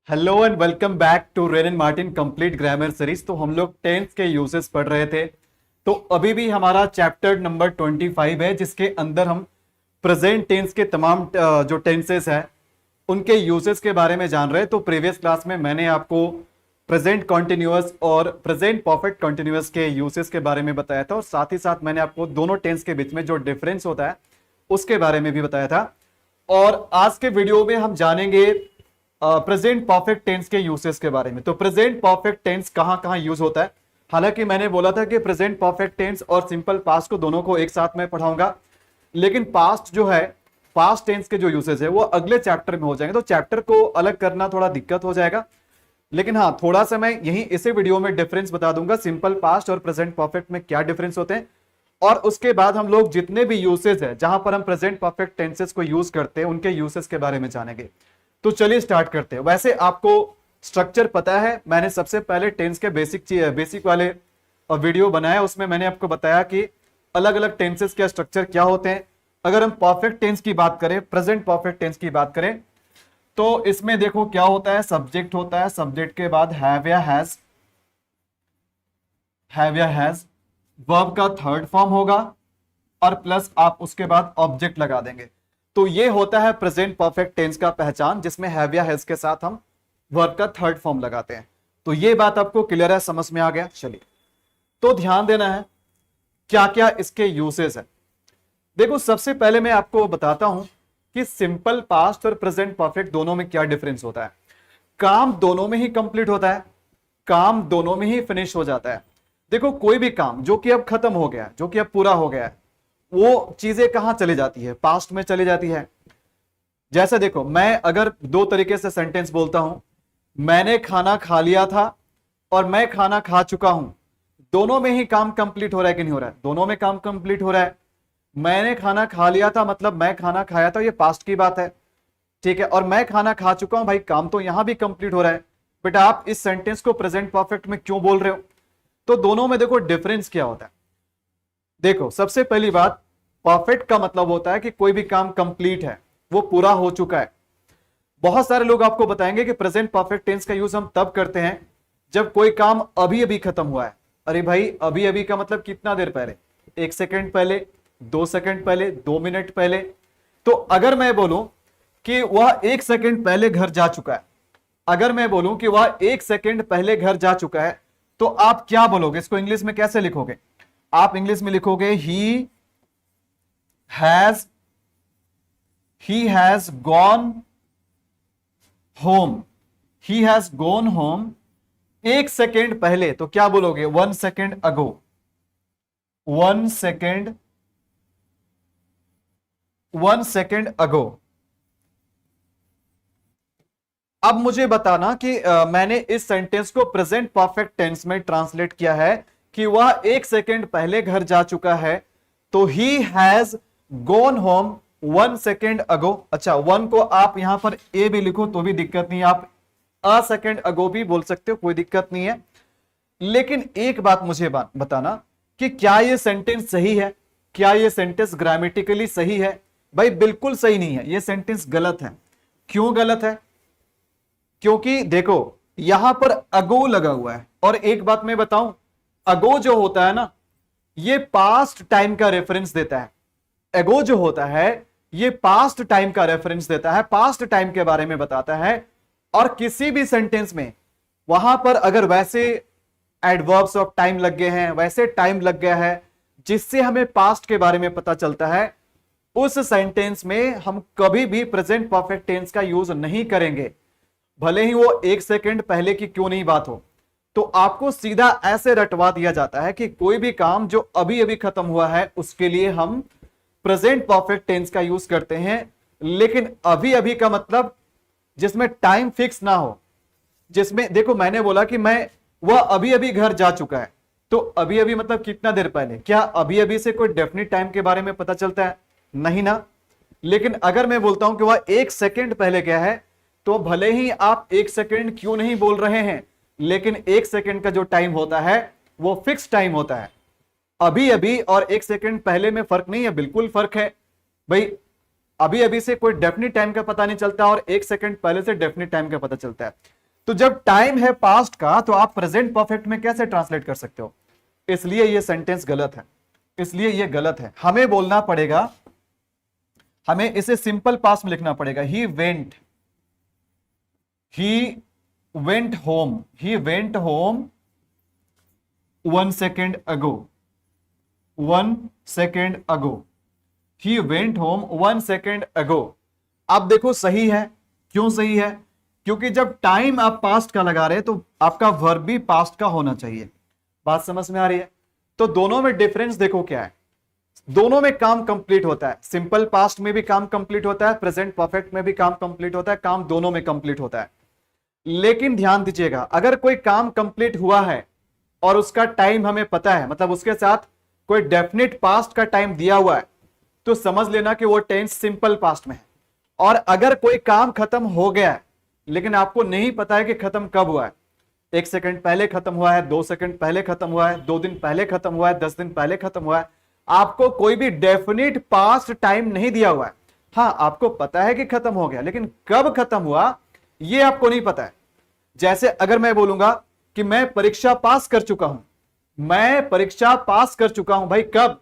Hello and welcome back to Wren Martin complete grammar series. तो हम लोग tense के यूजेस पढ़ रहे थे। तो अभी भी हमारा चैप्टर नंबर 25 है, जिसके अंदर हम प्रेजेंट टेंस के तमाम जो टेंसेस है उनके यूजेस के बारे में जान रहे हैं। तो प्रीवियस क्लास में मैंने आपको प्रेजेंट कॉन्टिन्यूअस और प्रेजेंट परफेक्ट कॉन्टिन्यूअस के यूजेस के बारे में बताया था, और साथ ही साथ मैंने आपको दोनों टेंस के बीच में जो डिफरेंस होता है उसके बारे में भी बताया था। और आज के वीडियो में हम जानेंगे प्रेजेंट परफेक्ट टेंस के यूसेस के बारे में। तो प्रेजेंट परफेक्ट टेंस कहां कहां यूज होता है। हालांकि मैंने बोला था कि प्रेजेंट परफेक्ट टेंस और सिंपल पास्ट को दोनों को एक साथ में पढ़ाऊंगा, लेकिन पास्ट जो है, पास्ट टेंस के जो यूसेस है वो अगले चैप्टर में हो जाएंगे। तो चैप्टर को अलग करना थोड़ा दिक्कत हो जाएगा, लेकिन हाँ, थोड़ा सा मैं यही इसी वीडियो में डिफरेंस बता दूंगा सिंपल पास्ट और प्रेजेंट परफेक्ट में क्या डिफरेंस होते हैं। और उसके बाद हम लोग जितने भी यूसेस है जहां पर हम प्रेजेंट परफेक्ट टेंसेस को यूज करते हैं उनके यूसेस के बारे में जानेंगे। तो चलिए स्टार्ट करते हैं। वैसे आपको स्ट्रक्चर पता है, मैंने सबसे पहले टेंस के बेसिक वाले वीडियो बनाया, उसमें मैंने आपको बताया कि अलग अलग टेंसेस के स्ट्रक्चर क्या होते हैं। अगर हम परफेक्ट टेंस की बात करें, प्रेजेंट परफेक्ट टेंस की बात करें, तो इसमें देखो क्या होता है, सब्जेक्ट होता है, सब्जेक्ट के बाद हैव या हैज, वर्ब का थर्ड फॉर्म होगा और प्लस आप उसके बाद ऑब्जेक्ट लगा देंगे। तो ये होता है प्रेजेंट परफेक्ट टेंस का पहचान, जिसमें हैव या हैज के साथ हम वर्ब का थर्ड फॉर्म लगाते हैं। तो ये बात आपको क्लियर है, समझ में आ गया। चलिए, तो ध्यान देना है क्या क्या इसके यूसेस है। देखो, सबसे पहले मैं आपको बताता हूं कि सिंपल पास्ट और प्रेजेंट परफेक्ट दोनों में क्या डिफरेंस होता है। काम दोनों में ही कंप्लीट होता है, काम दोनों में ही फिनिश हो जाता है। देखो, कोई भी काम जो कि अब खत्म हो गया है, जो कि अब पूरा हो गया है, वो चीजें कहां चली जाती है, पास्ट में चली जाती है। जैसे देखो, मैं अगर दो तरीके से सेंटेंस बोलता हूं, मैंने खाना खा लिया था और मैं खाना खा चुका हूं, दोनों में ही काम कंप्लीट हो रहा है कि नहीं हो रहा है? दोनों में काम कंप्लीट हो रहा है। मैंने खाना खा लिया था मतलब मैं खाना खाया था, ये पास्ट की बात है, ठीक है। और मैं खाना खा चुका हूं, भाई काम तो यहां भी कंप्लीट हो रहा है। बेटा, आप इस सेंटेंस को प्रेजेंट परफेक्ट में क्यों बोल रहे हो? तो दोनों में देखो डिफरेंस क्या होता है। देखो, सबसे पहली बात, परफेक्ट का मतलब होता है कि कोई भी काम कंप्लीट है, वो पूरा हो चुका है। बहुत सारे लोग आपको बताएंगे कि प्रेजेंट परफेक्ट टेंस का यूज हम तब करते हैं जब कोई काम अभी अभी खत्म हुआ है। अरे भाई, अभी अभी का मतलब कितना देर पहले? 1 सेकेंड पहले, 2 सेकेंड पहले, 2 मिनट पहले। तो अगर मैं बोलूं कि वह 1 सेकेंड पहले घर जा चुका है, अगर मैं बोलूं कि वह 1 सेकेंड पहले घर जा चुका है, तो आप क्या बोलोगे? इसको इंग्लिश में कैसे लिखोगे? आप इंग्लिश में लिखोगे ही has gone home. He has gone home 1 second पहले, तो क्या बोलोगे? 1 सेकेंड अगो। 1 सेकेंड अगो। अब मुझे बताना कि मैंने इस सेंटेंस को प्रेजेंट परफेक्ट टेंस में ट्रांसलेट किया है कि वह 1 सेकेंड पहले घर जा चुका है, तो he has gone home 1 second ago. अच्छा, 1 को आप यहां पर ए भी लिखो तो भी दिक्कत नहीं है, आप अ सेकेंड अगो भी बोल सकते हो, कोई दिक्कत नहीं है। लेकिन एक बात मुझे बताना कि क्या यह सेंटेंस सही है? क्या यह सेंटेंस ग्रामेटिकली सही है? भाई बिल्कुल सही नहीं है, यह सेंटेंस गलत है। क्यों गलत है? क्योंकि देखो, यहां पर अगो लगा हुआ है, और एक बात मैं बताऊं, अगो जो होता है ना, ये पास्ट टाइम का रेफरेंस देता है। एगो जो होता है ये पास्ट टाइम का रेफरेंस देता है, पास्ट टाइम के बारे में बताता है। और किसी भी सेंटेंस में वहां पर अगर वैसे एडवर्ब्स ऑफ टाइम लग गए हैं, वैसे टाइम लग गया है जिससे हमें पास्ट के बारे में पता चलता है, उस सेंटेंस में हम कभी भी प्रेजेंट परफेक्ट टेंस का यूज नहीं करेंगे, भले ही वो 1 सेकेंड पहले की क्यों नहीं बात हो। तो आपको सीधा ऐसे रटवा दिया जाता है कि कोई भी काम जो अभी अभी खत्म हुआ है उसके लिए हम प्रेजेंट परफेक्ट टेंस का यूज करते हैं। लेकिन अभी अभी का मतलब जिसमें टाइम फिक्स ना हो, जिसमें देखो, मैंने बोला कि वह अभी अभी घर जा चुका है, तो अभी अभी मतलब कितना देर पहले? क्या अभी अभी से कोई डेफिनेट टाइम के बारे में पता चलता है? नहीं ना। लेकिन अगर मैं बोलता हूं कि वह 1 सेकेंड पहले गया है, तो भले ही आप 1 सेकेंड क्यों नहीं बोल रहे हैं, लेकिन 1 सेकेंड का जो टाइम होता है वो फिक्स टाइम होता है। अभी अभी और 1 सेकेंड पहले में फर्क नहीं है, बिल्कुल फर्क है भाई। अभी अभी से कोई डेफिनेट टाइम का पता नहीं चलता और 1 सेकेंड पहले से डेफिनेट टाइम का पता चलता है। तो जब टाइम है पास्ट का तो आप प्रेजेंट परफेक्ट में कैसे ट्रांसलेट कर सकते हो? इसलिए ये सेंटेंस गलत है, इसलिए ये गलत है। हमें बोलना पड़ेगा, हमें इसे सिंपल पास्ट में लिखना पड़ेगा। He went home 1 second ago. 1 second ago, he went home 1 second ago. आप देखो सही है, क्यों सही है? क्योंकि जब टाइम आप पास्ट का लगा रहे तो आपका वर्ब भी पास्ट का होना चाहिए। बात समझ में आ रही है? तो दोनों में डिफरेंस देखो क्या है। दोनों में काम कंप्लीट होता है, सिंपल पास्ट में भी काम कंप्लीट होता है, प्रेजेंट परफेक्ट में भी काम कंप्लीट होता है, काम दोनों में कंप्लीट होता है। लेकिन ध्यान दीजिएगा, अगर कोई काम कंप्लीट हुआ है और उसका टाइम हमें पता है, मतलब उसके साथ कोई डेफिनेट पास्ट का टाइम दिया हुआ है, तो समझ लेना कि वो टेंस सिंपल पास्ट में है। और अगर कोई काम खत्म हो गया है लेकिन आपको नहीं पता है कि खत्म कब हुआ है, 1 सेकंड पहले खत्म हुआ है, 2 सेकंड पहले खत्म हुआ है, 2 दिन पहले खत्म हुआ है, 10 दिन पहले खत्म हुआ है, आपको कोई भी डेफिनेट पास्ट टाइम नहीं दिया हुआ है। हाँ, आपको पता है कि खत्म हो गया, लेकिन कब खत्म हुआ ये आपको नहीं पता है। जैसे अगर मैं बोलूंगा कि मैं परीक्षा पास कर चुका हूं, मैं परीक्षा पास कर चुका हूं, भाई कब?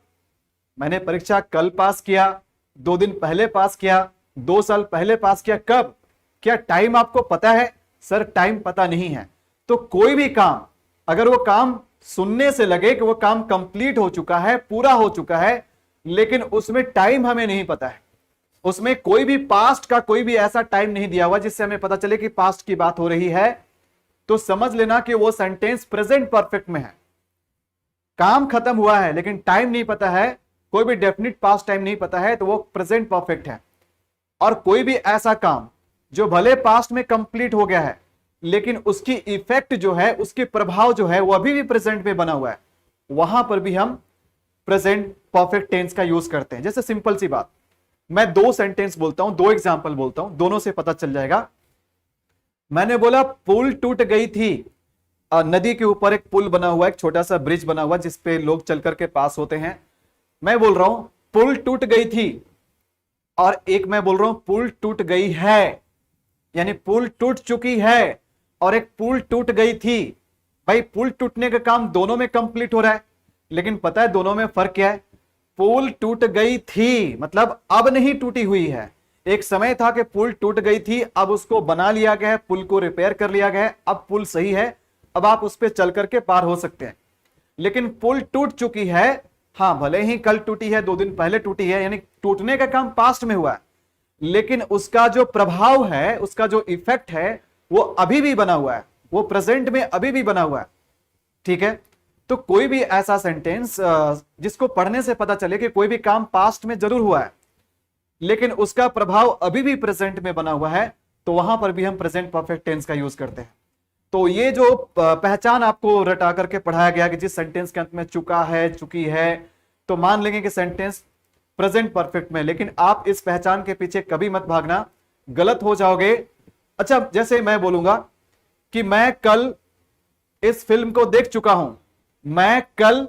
मैंने परीक्षा कल पास किया, 2 दिन पहले पास किया, 2 साल पहले पास किया, कब? क्या टाइम आपको पता है? सर टाइम पता नहीं है। तो कोई भी काम, अगर वो काम सुनने से लगे कि वो काम कंप्लीट हो चुका है, पूरा हो चुका है, लेकिन उसमें टाइम हमें नहीं पता है, उसमें कोई भी पास्ट का कोई भी ऐसा टाइम नहीं दिया हुआ जिससे हमें पता चले कि पास्ट की बात हो रही है, तो समझ लेना कि वो सेंटेंस प्रेजेंट परफेक्ट में है। काम खत्म हुआ है लेकिन टाइम नहीं पता है, कोई भी डेफिनेट पास्ट टाइम नहीं पता है, तो वो प्रेजेंट परफेक्ट है। और कोई भी ऐसा काम जो भले पास्ट में कंप्लीट हो गया है लेकिन उसकी इफेक्ट जो है, उसके प्रभाव जो है, वो अभी भी प्रेजेंट में बना हुआ है, वहां पर भी हम प्रेजेंट परफेक्ट टेंस का यूज करते हैं। जैसे सिंपल सी बात, मैं 2 सेंटेंस बोलता हूं, 2 एग्जांपल बोलता हूं, दोनों से पता चल जाएगा। मैंने बोला पुल टूट गई थी। नदी के ऊपर एक पुल बना हुआ है, एक छोटा सा ब्रिज बना हुआ जिसपे लोग चल करके पास होते हैं। मैं बोल रहा हूं पुल टूट गई थी, और एक मैं बोल रहा हूं पुल टूट गई है, यानी पुल टूट चुकी है और एक पुल टूट गई थी। भाई पुल टूटने का काम दोनों में कंप्लीट हो रहा है, लेकिन पता है दोनों में फर्क क्या है? पुल टूट गई थी मतलब अब नहीं टूटी हुई है। एक समय था कि पुल टूट गई थी, अब उसको बना लिया गया है, पुल को रिपेयर कर लिया गया है, अब पुल सही है, अब आप उस पर चल करके पार हो सकते हैं। लेकिन पुल टूट चुकी है, हाँ भले ही कल टूटी है, 2 दिन पहले टूटी है, यानी टूटने का काम पास्ट में हुआ है, लेकिन उसका जो प्रभाव है, उसका जो इफेक्ट है, वो अभी भी बना हुआ है, वो प्रेजेंट में अभी भी बना हुआ है। ठीक है, तो कोई भी ऐसा सेंटेंस जिसको पढ़ने से पता चले कि कोई भी काम पास्ट में जरूर हुआ है लेकिन उसका प्रभाव अभी भी प्रेजेंट में बना हुआ है, तो वहां पर भी हम प्रेजेंट परफेक्ट टेंस का यूज करते हैं। तो ये जो पहचान आपको रटा करके पढ़ाया गया कि जिस सेंटेंस के अंत में चुका है, चुकी है, तो मान लेंगे कि सेंटेंस प्रेजेंट परफेक्ट में, लेकिन आप इस पहचान के पीछे कभी मत भागना, गलत हो जाओगे। अच्छा, जैसे मैं बोलूंगा कि मैं कल इस फिल्म को देख चुका हूं, मैं कल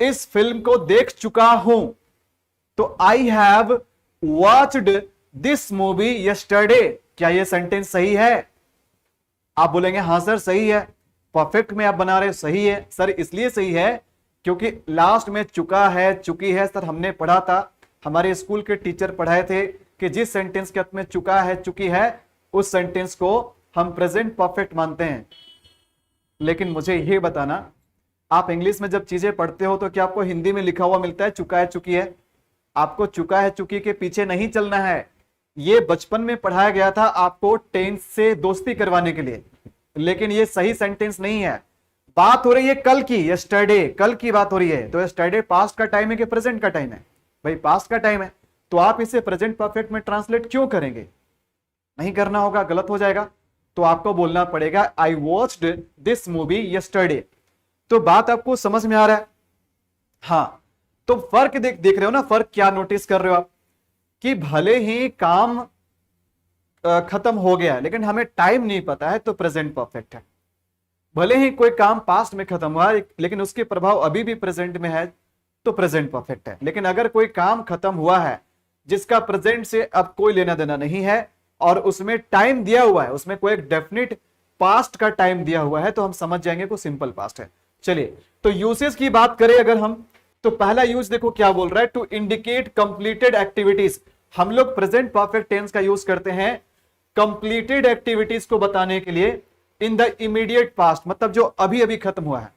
इस फिल्म को देख चुका हूं, तो आई have watched this movie yesterday. क्या यह सेंटेंस सही है? आप बोलेंगे हां सर सही है, परफेक्ट में आप बना रहे, सही है सर। इसलिए सही है क्योंकि लास्ट में चुका है, चुकी है, सर हमने पढ़ा था, हमारे स्कूल के टीचर पढ़ाए थे कि जिस सेंटेंस के अंत में चुका है, चुकी है, उस सेंटेंस को हम प्रेजेंट परफेक्ट मानते हैं। लेकिन मुझे यह बताना, आप इंग्लिश में जब चीजें पढ़ते हो तो क्या आपको हिंदी में लिखा हुआ मिलता है चुका है, चुकी है? आपको चुका है, चुकी के पीछे नहीं चलना है। यह बचपन में पढ़ाया गया था आपको टेंस से दोस्ती करवाने के लिए, लेकिन यह सही सेंटेंस नहीं है। बात हो रही है कल की, यस्टरडे, कल की बात हो रही है, तो यस्टरडे पास्ट का टाइम है कि प्रेजेंट का टाइम है? भाई पास्ट का टाइम है, तो आप इसे प्रेजेंट परफेक्ट में ट्रांसलेट क्यों करेंगे? नहीं करना होगा, गलत हो जाएगा। तो आपको बोलना पड़ेगा आई वॉच्ड दिस मूवी यस्टरडे। तो बात आपको समझ में आ रहा है? हाँ, तो फर्क देख रहे हो ना, फर्क क्या नोटिस कर रहे हो आप? कि भले ही काम खत्म हो गया लेकिन हमें टाइम नहीं पता है, तो प्रेजेंट परफेक्ट है। भले ही कोई काम पास्ट में खत्म हुआ लेकिन उसके प्रभाव अभी भी प्रेजेंट में है, तो प्रेजेंट परफेक्ट है। लेकिन अगर कोई काम खत्म हुआ है जिसका प्रेजेंट से अब कोई लेना देना नहीं है और उसमें टाइम दिया हुआ है, उसमें कोई एक डेफिनेट पास्ट का टाइम दिया हुआ है तो हम समझ जाएंगे को सिंपल पास्ट है। चलिए, तो यूसेज की बात करें अगर हम, तो पहला यूज देखो क्या बोल रहा है, टू इंडिकेट कंप्लीटेड एक्टिविटीज। हम लोग प्रेजेंट परफेक्ट टेंस का यूज करते हैं कंप्लीटेड एक्टिविटीज को बताने के लिए इन द इमीडिएट पास्ट, मतलब जो अभी अभी खत्म हुआ है।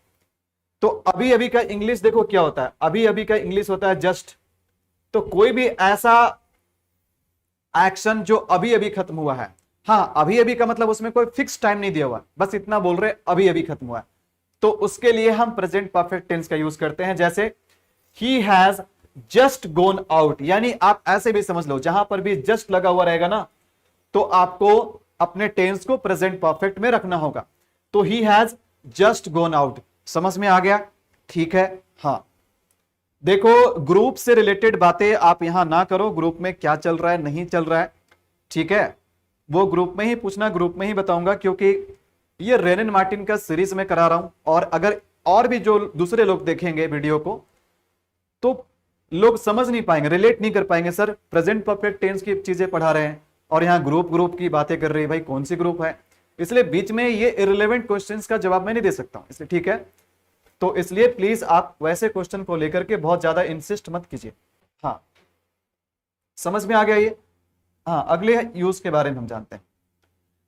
तो अभी अभी का इंग्लिश देखो क्या होता है, अभी अभी का इंग्लिश होता है जस्ट। तो कोई भी ऐसा एक्शन जो अभी अभी खत्म हुआ है, हाँ अभी अभी का मतलब उसमें कोई फिक्स टाइम नहीं दिया हुआ, बस इतना बोल रहे अभी अभी खत्म हुआ है, तो उसके लिए हम प्रेजेंट परफेक्ट टेंस का यूज करते हैं। जैसे he has just gonna out, यानी आप ऐसे भी समझ लो, जहां पर भी जस्ट लगा हुआ रहेगा ना तो आपको अपने टेंस को प्रेजेंट परफेक्ट में रखना होगा। तो he has just gonna out, समझ में आ गया? ठीक है। हाँ देखो, ग्रुप से रिलेटेड बातें आप यहां ना करो, ग्रुप में क्या चल रहा है नहीं चल रहा है, ठीक है, वो ग्रुप में ही पूछना, ग्रुप में ही बताऊंगा, क्योंकि ये रेनिन मार्टिन का सीरीज में करा रहा हूं। और अगर और भी जो दूसरे लोग देखेंगे वीडियो को तो लोग समझ नहीं पाएंगे, रिलेट नहीं कर पाएंगे, सर प्रेजेंट परफेक्ट टेंस की चीजें पढ़ा रहे हैं और यहाँ ग्रुप की बातें कर रही है, भाई कौन सी ग्रुप है? इसलिए बीच में ये इररिलेवेंट क्वेश्चंस का जवाब मैं नहीं दे सकता हूं, इसलिए ठीक है। तो इसलिए प्लीज आप वैसे क्वेश्चन को लेकर के बहुत ज्यादा इंसिस्ट मत कीजिए। हाँ समझ में आ गया ये? हाँ अगले यूज के बारे में हम जानते हैं।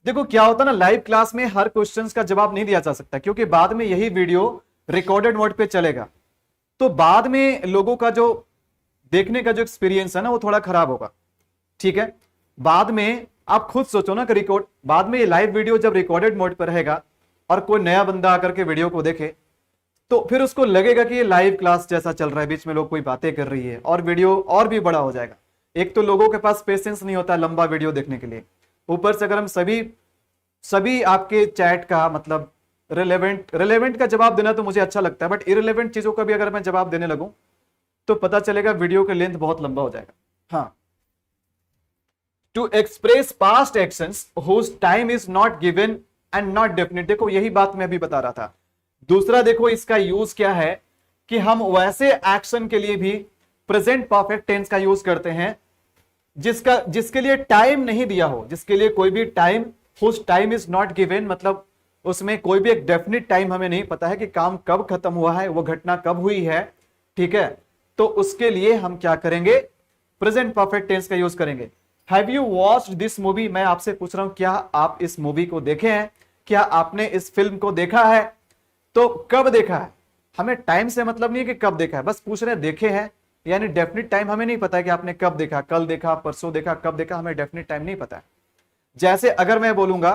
देखो क्या होता है ना, लाइव क्लास में हर क्वेश्चंस का जवाब नहीं दिया जा सकता, क्योंकि बाद में यही वीडियो रिकॉर्डेड मोड पे चलेगा, तो बाद में लोगों का जो देखने का जो एक्सपीरियंस है ना वो थोड़ा खराब होगा, ठीक है। बाद में आप खुद सोचो ना कि रिकॉर्ड, बाद में ये लाइव वीडियो जब रिकॉर्डेड मोड पर रहेगा और कोई नया बंदा आकर के वीडियो को देखे तो फिर उसको लगेगा कि ये लाइव क्लास जैसा चल रहा है, बीच में लोग कोई बातें कर रही है और वीडियो और भी बड़ा हो जाएगा। एक तो लोगों के पास पेशेंस नहीं होता लंबा वीडियो देखने के लिए, ऊपर से अगर हम सभी आपके चैट का मतलब रिलेवेंट का जवाब देना तो मुझे अच्छा लगता है, बट इररिलेवेंट चीजों का भी अगर मैं जवाब देने लगूं तो पता चलेगा वीडियो का लेंथ बहुत लंबा हो जाएगा। हाँ, to express past actions whose time is not given and not definite, देखो यही बात मैं अभी बता रहा था। दूसरा देखो इसका यूज क्या है कि हम वैसे एक्शन के लिए भी प्रेजेंट परफेक्ट टेंस का यूज करते हैं जिसके लिए टाइम नहीं दिया हो, जिसके लिए कोई भी time whose time is not given, मतलब उसमें कोई भी एक डेफिनेट टाइम हमें नहीं पता है कि काम कब खत्म हुआ है, वो घटना कब हुई है, ठीक है। तो उसके लिए हम क्या करेंगे, प्रेजेंट परफेक्ट टेंस का यूज करेंगे। Have you watched this movie, मैं आपसे पूछ रहा हूं क्या आप इस मूवी को देखे हैं, क्या आपने इस फिल्म को देखा है? तो कब देखा है, हमें टाइम से मतलब नहीं है कि कब देखा है, बस पूछ रहे हैं देखे हैं, यानी डेफिनेट टाइम हमें नहीं पता है कि आपने कब देखा, कल देखा, परसों देखा, कब देखा, हमें डेफिनेट टाइम नहीं पता है। जैसे अगर मैं बोलूंगा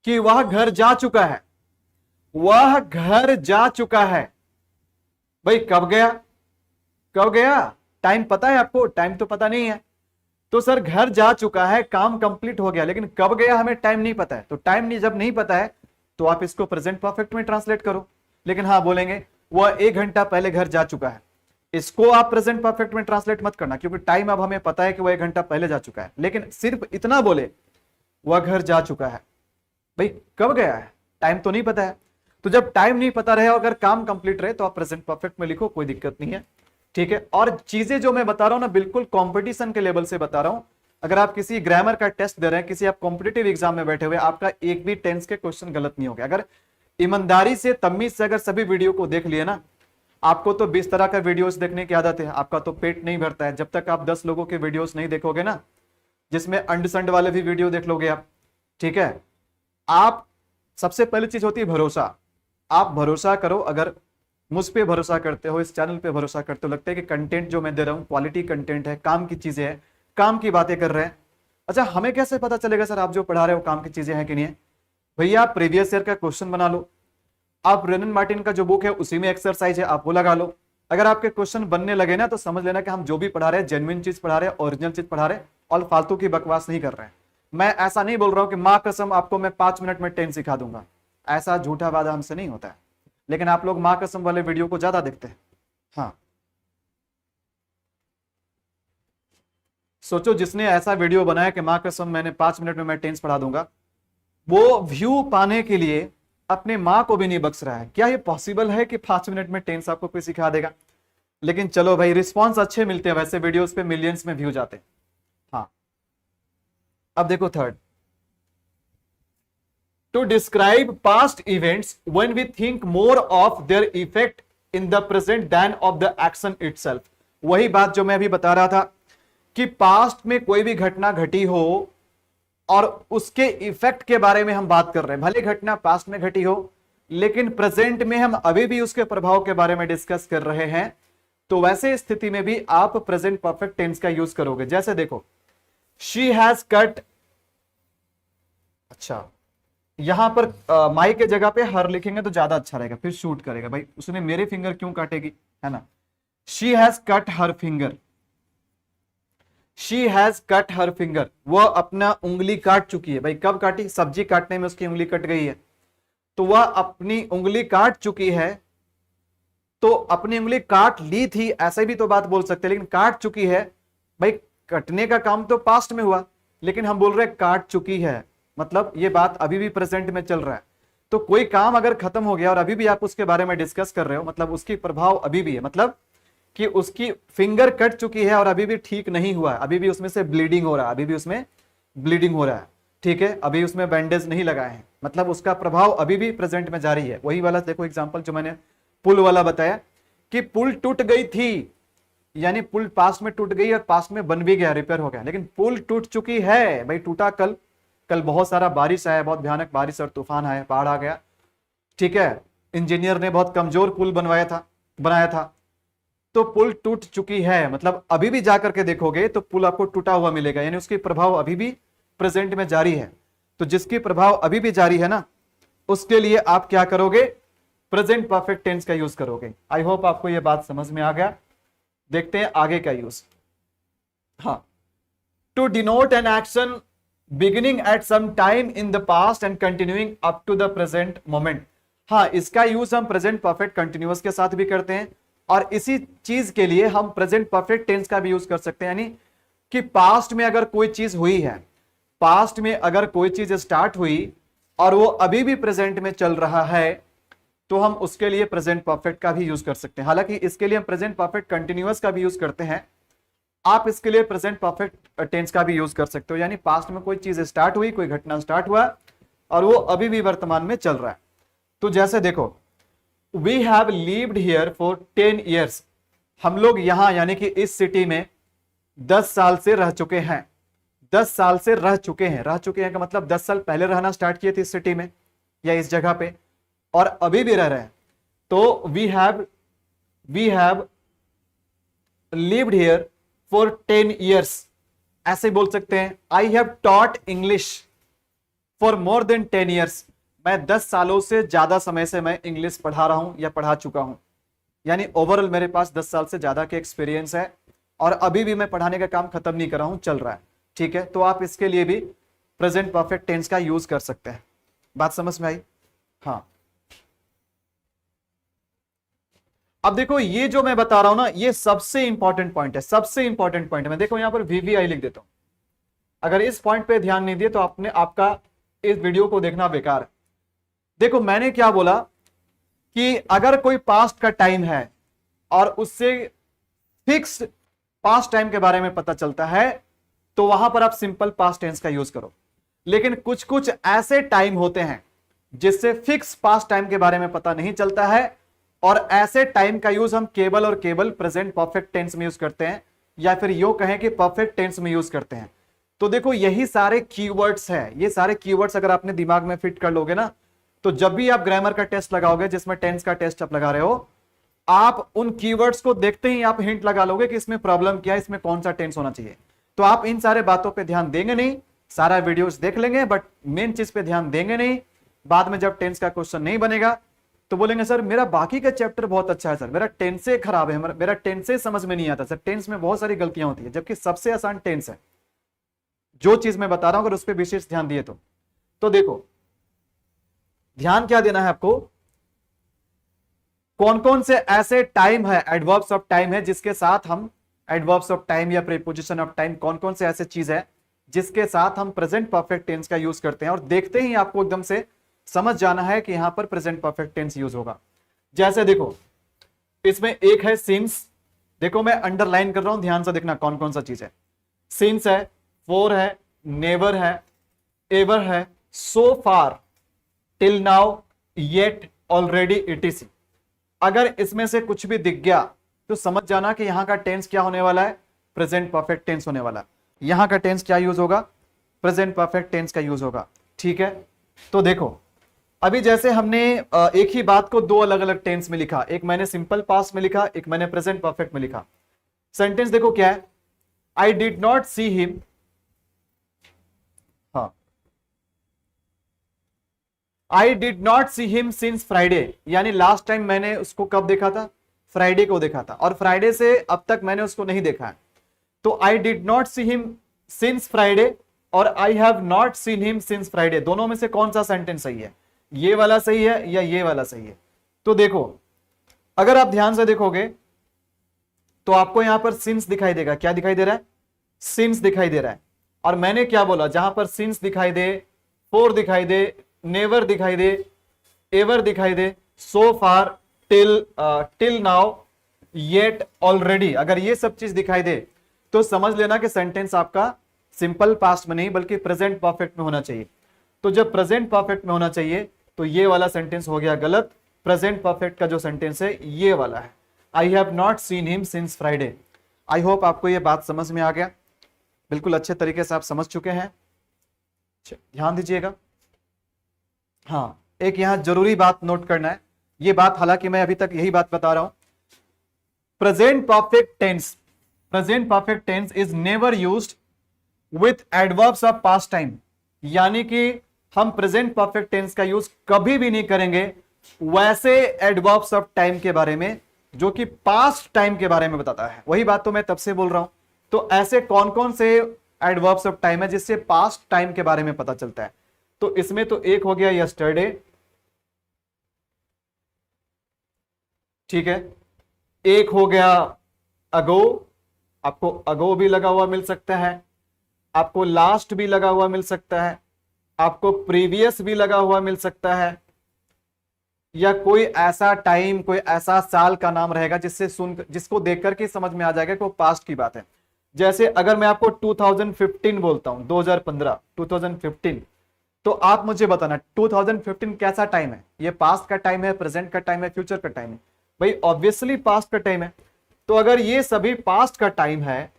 कि वह घर जा चुका है, वह घर जा चुका है, भाई कब गया, कब गया, टाइम पता है आपको? टाइम तो पता नहीं है। तो सर घर जा चुका है, काम कंप्लीट हो गया, लेकिन कब गया हमें टाइम नहीं पता है। तो टाइम जब नहीं पता है तो आप इसको प्रेजेंट परफेक्ट में ट्रांसलेट करो। लेकिन हाँ बोलेंगे वह 1 घंटा पहले घर जा चुका है, इसको आप प्रेजेंट परफेक्ट में ट्रांसलेट मत करना, क्योंकि टाइम अब हमें पता है कि वह 1 घंटा पहले जा चुका है। लेकिन सिर्फ इतना बोले वह घर जा चुका है, भाई कब गया है, टाइम तो नहीं पता है। तो जब टाइम नहीं पता रहे, अगर काम कंप्लीट रहे, तो आप प्रेजेंट परफेक्ट में लिखो, कोई दिक्कत नहीं है, ठीक है। और चीजें जो मैं बता रहा हूं ना बिल्कुल कंपटीशन के लेवल से बता रहा हूं। अगर आप किसी ग्रामर का टेस्ट दे रहे हैं, किसी आप कॉम्पिटिटिव एग्जाम में बैठे हुए, आपका एक भी टेंस के क्वेश्चन गलत नहीं हो गया। अगर ईमानदारी से तमीज से अगर सभी वीडियो को देख लिए ना, आपको तो 20 तरह का वीडियोस देखने की आदत है, आपका तो पेट नहीं भरता है जब तक आप 10 लोगों के वीडियोस नहीं देखोगे ना, जिसमें अंडसंड वाले भी वीडियो देख लोगे आप, ठीक है। आप सबसे पहली चीज होती है भरोसा, आप भरोसा करो, अगर मुझ पे भरोसा करते हो, इस चैनल पे भरोसा करते हो, लगता है कि कंटेंट जो मैं दे रहा हूं क्वालिटी कंटेंट है, काम की चीजें हैं, काम की बातें कर रहे हैं। अच्छा हमें कैसे पता चलेगा सर आप जो पढ़ा रहे हो काम की चीजें हैं कि नहीं है? भैया आप प्रीवियस ईयर का क्वेश्चन बना लो, आप रेनिन मार्टिन का जो बुक है उसी में एक्सरसाइज है, आप वो लगा लो। अगर आपके क्वेश्चन बनने लगे ना तो समझ लेना कि हम जो भी पढ़ा रहे हैं जेन्युइन चीज पढ़ा रहे हैं, ओरिजिनल चीज पढ़ा रहे हैं, और फालतू की बकवास नहीं कर रहे हैं। मैं ऐसा नहीं बोल रहा हूं कि मां कसम आपको मैं 5 मिनट में 10 सिखा दूंगा, ऐसा झूठा वादा हमसे नहीं होता है। लेकिन आप लोग मां कसम वाले वीडियो को ज्यादा देखते हैं। हाँ सोचो जिसने ऐसा वीडियो बनाया कि मां कसम मैंने 5 मिनट में मैं टेंस पढ़ा दूंगा, वो व्यू पाने के लिए अपने मां को भी नहीं बख्श रहा है। क्या ये पॉसिबल है कि 5 मिनट में टेंस आपको कोई सिखा देगा? लेकिन चलो भाई रिस्पॉन्स अच्छे मिलते हैं, वैसे वीडियोस पे मिलियंस में व्यू जाते हैं। हाँ अब देखो third, to describe past events when we think more of their effect in the present than of the action itself. वही बात जो मैं अभी बता रहा था कि पास्ट में कोई भी घटना घटी हो और उसके इफेक्ट के बारे में हम बात कर रहे हैं, भले घटना पास्ट में घटी हो लेकिन प्रेजेंट में हम अभी भी उसके प्रभाव के बारे में डिस्कस कर रहे हैं, तो वैसे स्थिति में भी आप प्रेजेंट परफेक्ट टेंस का यूज करोगे। जैसे देखो, शी हैज कट, अच्छा यहां पर माई के जगह पे हर लिखेंगे तो ज्यादा अच्छा रहेगा, फिर शूट करेगा भाई उसने मेरे फिंगर क्यों काटेगी, है ना। She has cut her finger, she has cut her finger, वह अपना उंगली काट चुकी है। भाई कब काटी, सब्जी काटने में उसकी उंगली कट गई है, तो वह अपनी उंगली काट चुकी है। तो अपनी उंगली काट ली थी ऐसे भी तो बात बोल सकते हैं, लेकिन काट चुकी है, भाई कटने का काम तो पास्ट में हुआ, लेकिन हम बोल रहे हैं काट चुकी है, मतलब ये बात अभी भी प्रेजेंट में चल रहा है। तो कोई काम अगर खत्म हो गया और अभी भी आप उसके बारे में डिस्कस कर रहे हो, मतलब उसकी प्रभाव अभी भी है, मतलब कि उसकी फिंगर कट चुकी है और अभी भी ठीक नहीं हुआ है, अभी भी उसमें से ब्लीडिंग हो रहा है, अभी भी उसमें ब्लीडिंग हो रहा है, ठीक है, अभी उसमें बैंडेज नहीं लगाए हैं, मतलब उसका प्रभाव अभी भी प्रेजेंट में जारी है। वही वाला देखो एग्जांपल जो मैंने पुल वाला बताया कि पुल टूट गई थी, यानी पुल पास्ट में टूट गई और पास्ट में बन भी गया, रिपेयर हो गया, लेकिन पुल टूट चुकी है। भाई टूटा कल, कल बहुत सारा बारिश आया, बहुत भयानक बारिश और तूफान आया, बाढ़ आ गया, ठीक है, इंजीनियर ने बहुत कमजोर पुल बनाया था, तो पुल टूट चुकी है, मतलब अभी भी जाकर के देखोगे तो पुल आपको टूटा हुआ मिलेगा, यानी उसकी प्रभाव अभी भी प्रेजेंट में जारी है। तो जिसकी प्रभाव अभी भी जारी है ना, उसके लिए आप क्या करोगे, प्रेजेंट परफेक्ट टेंस का यूज करोगे। आई होप आपको यह बात समझ में आ गया। देखते हैं आगे का यूज। हाँ, to denote an action beginning at some time in the past and continuing up to the present moment. हाँ, इसका यूज हम प्रेजेंट परफेक्ट कंटिन्यूअस के साथ भी करते हैं, और इसी चीज के लिए हम प्रेजेंट परफेक्ट टेंस का भी यूज कर सकते हैं, यानी कि पास्ट में अगर कोई चीज हुई है, पास्ट में अगर कोई चीज स्टार्ट हुई और वो अभी भी प्रेजेंट में चल रहा है, तो हम उसके लिए प्रेजेंट परफेक्ट का भी यूज कर सकते हैं। हालांकि इसके लिए हम प्रेजेंट परफेक्ट कंटिन्यूअस का भी यूज करते हैं, आप इसके लिए प्रेजेंट परफेक्ट टेंस का भी यूज कर सकते हो, यानी पास्ट में कोई चीज स्टार्ट हुई, कोई घटना स्टार्ट हुआ और वो अभी भी वर्तमान में चल रहा है। तो जैसे देखो, We have lived here for 10 years. हम लोग यहां यानी कि इस सिटी में 10 साल से रह चुके हैं, 10 साल से रह चुके हैं का मतलब 10 साल पहले रहना स्टार्ट किए थे इस सिटी में या इस जगह पे, और अभी भी रह रहे हैं। तो we have lived here for 10 years, ऐसे बोल सकते हैं। I have taught English for more than 10 years. मैं 10 सालों से ज्यादा समय से मैं इंग्लिश पढ़ा रहा हूं या पढ़ा चुका हूं, यानी ओवरऑल मेरे पास 10 साल से ज्यादा के एक्सपीरियंस है और अभी भी मैं पढ़ाने का काम खत्म नहीं कर रहा हूं, चल रहा है, ठीक है। तो आप इसके लिए भी प्रेजेंट परफेक्ट टेंस का यूज कर सकते हैं। बात समझ में आई? हाँ, अब देखो ये जो मैं बता रहा हूं ना, ये सबसे इंपॉर्टेंट पॉइंट है, सबसे इंपॉर्टेंट पॉइंट है। मैं देखो यहां पर VVI लिख देता हूं, अगर इस पॉइंट पे ध्यान नहीं दिए तो आपका इस वीडियो को देखना बेकार है। देखो मैंने क्या बोला कि अगर कोई पास्ट का टाइम है और उससे फिक्स्ड पास्ट टाइम के बारे में पता चलता है, तो वहां पर आप सिंपल पास्ट टेंस का यूज करो। लेकिन कुछ कुछ ऐसे टाइम होते हैं जिससे फिक्स पास्ट टाइम के बारे में पता नहीं चलता है, और ऐसे टाइम का यूज हम केवल और केवल प्रेजेंट परफेक्ट टेंस में यूज करते हैं, या फिर यो कहें कि परफेक्ट टेंस में यूज करते हैं। तो देखो यही सारे कीवर्ड्स हैं, ये सारे कीवर्ड्स अगर आपने दिमाग में फिट कर लोगे ना, तो जब भी आप ग्रामर का टेस्ट लगाओगे, जिसमें टेंस का टेस्ट आप लगा रहे हो, आप उन कीवर्ड्स को देखते ही आप हिंट लगा लोगे कि इसमें प्रॉब्लम क्या है, इसमें कौन सा टेंस होना चाहिए। तो आप इन सारे बातों पे ध्यान देंगे नहीं, सारा वीडियोस देख लेंगे बट मेन चीज पे ध्यान देंगे नहीं। बाद में जब टेंस का क्वेश्चन नहीं बनेगा तो बोलेंगे सर मेरा बाकी का चैप्टर बहुत अच्छा है, सर मेरा टेंसे खराब है, मेरा टेंसे समझ में नहीं आता सर, टेंस में बहुत सारी गलतियां होती है, जबकि सबसे आसान टेंस है। जो चीज मैं बता रहा हूं अगर उस पर विशेष ध्यान दिए तो देखो ध्यान क्या देना है आपको, कौन कौन से ऐसे टाइम है, एडवर्ब्स ऑफ टाइम है जिसके साथ हम एडवर्ब्स ऑफ टाइम या प्रीपोजिशन ऑफ टाइम, कौन कौन से ऐसे चीज है जिसके साथ हम प्रेजेंट परफेक्ट टेंस का यूज करते हैं, और देखते ही आपको एकदम से समझ जाना है कि यहां पर प्रेजेंट परफेक्ट टेंस यूज होगा। जैसे देखो इसमें एक है सिंस, देखो मैं अंडरलाइन कर रहा हूं, ध्यान से देखना कौन कौन सा चीज है। सिंस है, फोर है, नेवर है, एवर है, so far, till now, yet, already, etc. अगर इसमें से कुछ भी दिख गया तो समझ जाना कि यहां का टेंस क्या होने वाला है, प्रेजेंट परफेक्ट टेंस होने वाला है। यहां का टेंस क्या यूज होगा, प्रेजेंट परफेक्ट टेंस का यूज होगा। ठीक है, तो देखो अभी जैसे हमने एक ही बात को दो अलग अलग टेंस में लिखा, एक मैंने सिंपल पास्ट में लिखा, एक मैंने प्रेजेंट परफेक्ट में लिखा। सेंटेंस देखो क्या है, I did not see him, हाँ, I did not see him since Friday, यानी लास्ट टाइम मैंने उसको कब देखा था, फ्राइडे को देखा था, और फ्राइडे से अब तक मैंने उसको नहीं देखा है। तो I did not see him since Friday और I have not seen him since Friday, दोनों में से कौन सा सेंटेंस सही है, ये वाला सही है या ये वाला सही है? तो देखो अगर आप ध्यान से देखोगे तो आपको यहां पर सिंस दिखाई देगा, क्या दिखाई दे रहा है, सिंस दिखाई दे रहा है। और मैंने क्या बोला, जहां पर सिंस दिखाई दे, फोर दिखाई दे, नेवर दिखाई दे, एवर दिखाई दे, सो far, till now, yet, already, अगर ये सब चीज दिखाई दे तो समझ लेना कि सेंटेंस आपका सिंपल पास्ट में नहीं बल्कि प्रेजेंट परफेक्ट में होना चाहिए। तो जब प्रेजेंट परफेक्ट में होना चाहिए तो ये वाला सेंटेंस हो गया गलत। प्रेजेंट परफेक्ट का जो सेंटेंस है ये वाला है, आई have not seen him since Friday. I hope आपको ये बात समझ में आ गया, बिल्कुल अच्छे तरीके से आप समझ चुके हैं। ध्यान दीजिएगा, हाँ एक यहां जरूरी बात नोट करना है, ये बात हालांकि मैं अभी तक यही बात बता रहा हूं, present perfect tense is never used with adverbs of past time, यानी कि हम प्रेजेंट परफेक्ट टेंस का यूज कभी भी नहीं करेंगे वैसे एडवर्ब्स ऑफ टाइम के बारे में जो कि पास्ट टाइम के बारे में बताता है। वही बात तो मैं तब से बोल रहा हूं। तो ऐसे कौन कौन से एडवर्ब्स ऑफ टाइम है जिससे पास्ट टाइम के बारे में पता चलता है? तो इसमें तो एक हो गया यस्टरडे, ठीक है, एक हो गया अगो, आपको अगो भी लगा हुआ मिल सकता है, आपको लास्ट भी लगा हुआ मिल सकता है, आपको प्रीवियस भी लगा हुआ मिल सकता है, या कोई ऐसा टाइम, कोई ऐसा साल का नाम रहेगा जिसको देख करके समझ में आ जाएगा कि वो पास्ट की बात है। जैसे अगर मैं आपको 2015 बोलता हूं, 2015, 2015, तो आप मुझे बताना 2015 कैसा टाइम है, ये पास्ट का टाइम है, प्रेजेंट का टाइम है, फ्यूचर का टाइम है? भाई ऑब्वियसली पास्ट का टाइम है। तो अगर ये सभी पास्ट का टाइम है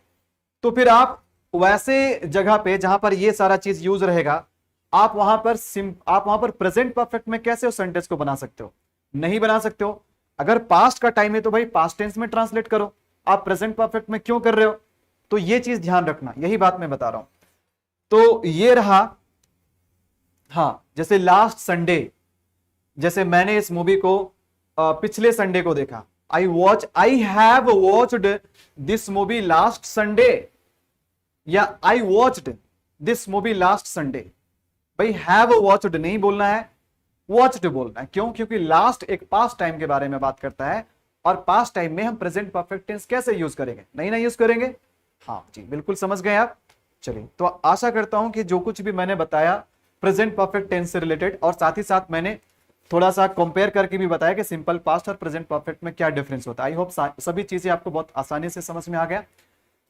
तो फिर आप वैसे जगह पे जहां पर ये सारा चीज यूज रहेगा, आप वहां पर प्रेजेंट परफेक्ट में कैसे उस सेंटेंस को बना सकते हो? नहीं बना सकते हो। अगर पास्ट का टाइम है तो भाई पास्ट टेंस में ट्रांसलेट करो, आप प्रेजेंट परफेक्ट में क्यों कर रहे हो? तो ये चीज ध्यान रखना, यही बात मैं बता रहा हूं। तो ये रहा, हाँ जैसे लास्ट संडे, जैसे मैंने इस मूवी को पिछले संडे को देखा, I have watched this movie last Sunday, या I watched this movie last Sunday. भाई हैव वॉच्ड नहीं बोलना है, वॉच्ड बोलना है। क्यों? क्योंकि लास्ट एक पास्ट टाइम के बारे में बात करता है, और पास्ट टाइम में हम प्रेजेंट परफेक्ट टेंस कैसे यूज करेंगे? नहीं ना यूज करेंगे। हाँ जी, बिल्कुल समझ गए आप। चलिए, तो आशा करता हूं कि जो कुछ भी मैंने बताया प्रेजेंट परफेक्ट टेंस से रिलेटेड, और साथ ही साथ मैंने थोड़ा सा कंपेयर करके भी बताया कि सिंपल पास्ट और प्रेजेंट परफेक्ट में क्या डिफरेंस होता है। आई होप सभी चीजें आपको बहुत आसानी से समझ में आ गया,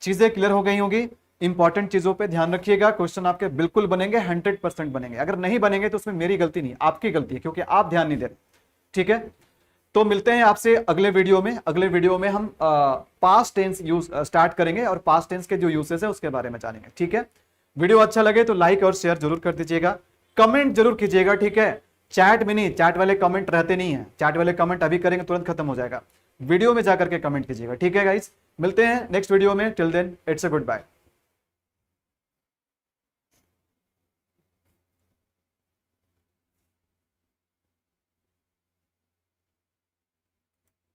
चीजें क्लियर हो गई होंगी। इंपॉर्टेंट चीजों पे ध्यान रखिएगा, क्वेश्चन आपके बिल्कुल बनेंगे, 100% बनेंगे। अगर नहीं बनेंगे तो उसमें मेरी गलती नहीं, आपकी गलती है, क्योंकि आप ध्यान नहीं दे रहे। ठीक है, तो मिलते हैं आपसे अगले वीडियो में। अगले वीडियो में हम पास्ट टेंस यूज स्टार्ट करेंगे और पास्ट टेंस के जो यूसेस है उसके बारे में जानेंगे। ठीक है, वीडियो अच्छा लगे तो लाइक और शेयर जरूर कर दीजिएगा, कमेंट जरूर कीजिएगा। ठीक है, चैट में नहीं, चैट वाले कमेंट रहते नहीं है, चैट वाले कमेंट अभी करेंगे तुरंत खत्म हो जाएगा, वीडियो में जाकर के कमेंट कीजिएगा। ठीक है गाइस, मिलते हैं नेक्स्ट वीडियो में। Till then it's a good bye.